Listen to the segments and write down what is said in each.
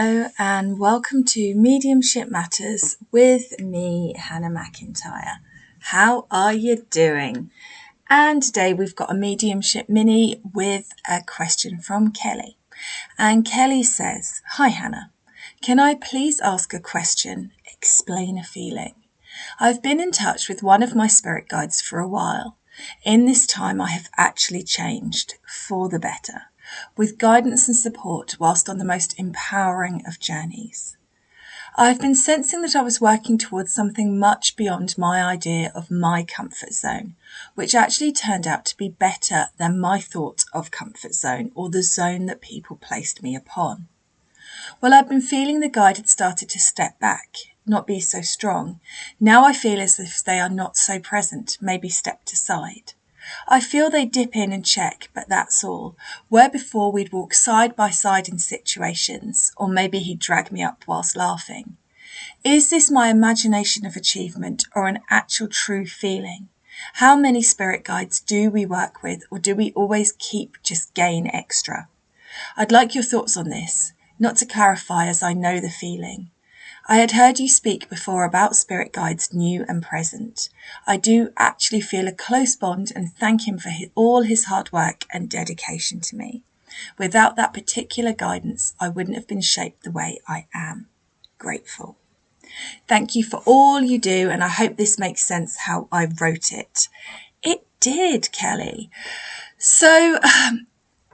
Hello and welcome to Mediumship Matters with me, Hannah McIntyre. How are you doing? And today we've got a Mediumship Mini with a question from Kelly. And Kelly says, "Hi Hannah, can I please ask a question, explain a feeling? I've been in touch with one of my spirit guides for a while. In this time I have actually changed for the better, with guidance and support whilst on the most empowering of journeys. I've been sensing that I was working towards something much beyond my idea of my comfort zone, which actually turned out to be better than my thought of comfort zone or the zone that people placed me upon. Well, I've been feeling the guide had started to step back, not be so strong. Now I feel as if they are not so present, maybe stepped aside. I feel they dip in and check, but that's all. Where before we'd walk side by side in situations, or maybe he'd drag me up whilst laughing. Is this my imagination of achievement or an actual true feeling? How many spirit guides do we work with, or do we always keep just gain extra? I'd like your thoughts on this, not to clarify as I know the feeling. I had heard you speak before about spirit guides new and present. I do actually feel a close bond and thank him for all his hard work and dedication to me. Without that particular guidance, I wouldn't have been shaped the way I am. Grateful. Thank you for all you do, and I hope this makes sense how I wrote it." It did, Kelly. So,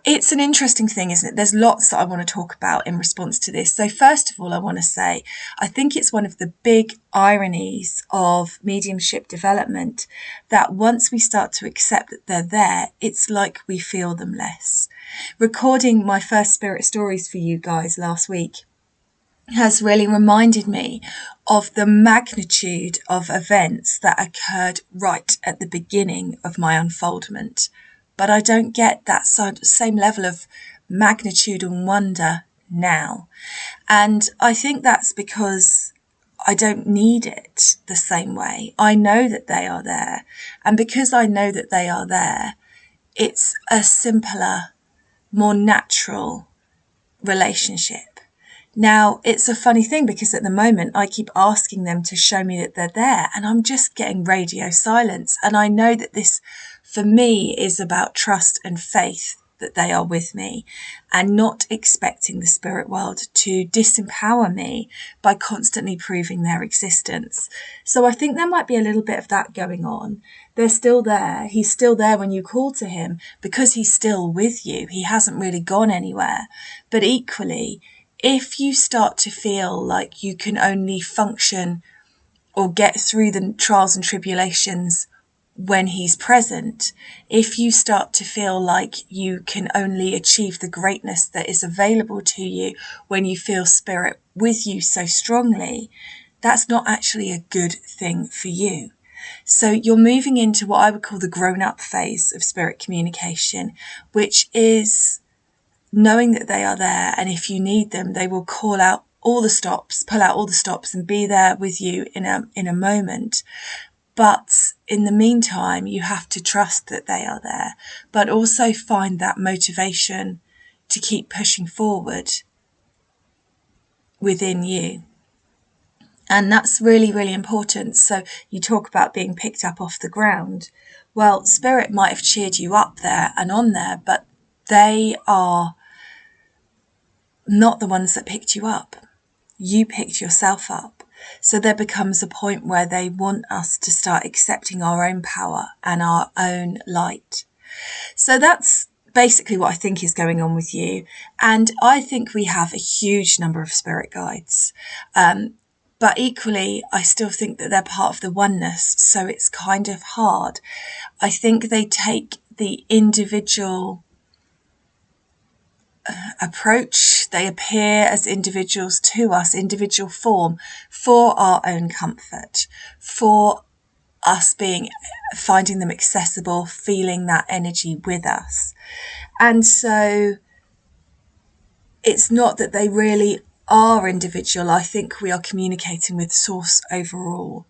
it's an interesting thing, isn't it? There's lots that I want to talk about in response to this. So first of all, I want to say, I think it's one of the big ironies of mediumship development that once we start to accept that they're there, it's like we feel them less. Recording my first spirit stories for you guys last week has really reminded me of the magnitude of events that occurred right at the beginning of my unfoldment. But I don't get that same level of magnitude and wonder now. And I think that's because I don't need it the same way. I know that they are there. And because I know that they are there, it's a simpler, more natural relationship. Now, it's a funny thing because at the moment I keep asking them to show me that they're there and I'm just getting radio silence. And I know that this, for me, is about trust and faith that they are with me and not expecting the spirit world to disempower me by constantly proving their existence. So I think there might be a little bit of that going on. They're still there. He's still there when you call to him because he's still with you. He hasn't really gone anywhere. But equally, if you start to feel like you can only function or get through the trials and tribulations when he's present, if you start to feel like you can only achieve the greatness that is available to you when you feel spirit with you so strongly, that's not actually a good thing for you. So you're moving into what I would call the grown-up phase of spirit communication, which is knowing that they are there, and if you need them, they will pull out all the stops and be there with you in a moment. But in the meantime, you have to trust that they are there, but also find that motivation to keep pushing forward within you. And that's really, really important. So you talk about being picked up off the ground. Well, spirit might have cheered you up there and on there, but they are not the ones that picked you up. You picked yourself up. So there becomes a point where they want us to start accepting our own power and our own light. So that's basically what I think is going on with you. And I think we have a huge number of spirit guides. But equally, I still think that they're part of the oneness. So it's kind of hard. I think they take the individual approach. They appear as individuals to us, individual form, for our own comfort, for us finding them accessible, feeling that energy with us. And so it's not that they really are individual. I think we are communicating with source overall.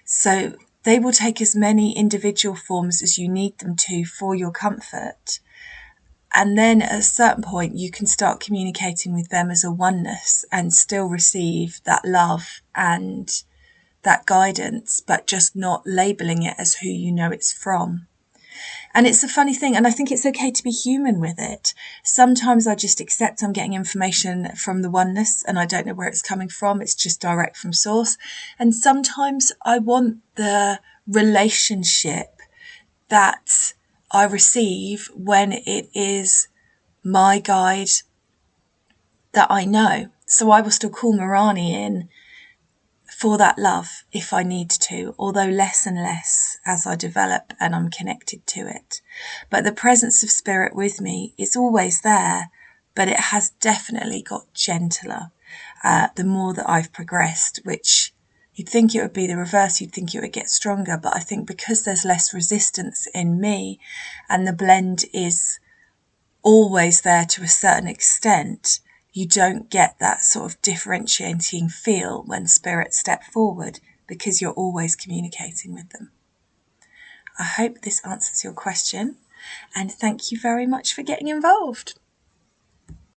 So they will take as many individual forms as you need them to for your comfort. And then at a certain point, you can start communicating with them as a oneness and still receive that love and that guidance, but just not labeling it as who you know it's from. And it's a funny thing, and I think it's okay to be human with it. Sometimes I just accept I'm getting information from the oneness and I don't know where it's coming from. It's just direct from source. And sometimes I want the relationship that I receive when it is my guide that I know. So I will still call Marani in for that love if I need to, although less and less as I develop and I'm connected to it. But the presence of spirit with me is always there, but it has definitely got gentler the more that I've progressed, which you'd think it would be the reverse, you'd think it would get stronger, but I think because there's less resistance in me and the blend is always there to a certain extent, you don't get that sort of differentiating feel when spirits step forward because you're always communicating with them. I hope this answers your question, and thank you very much for getting involved.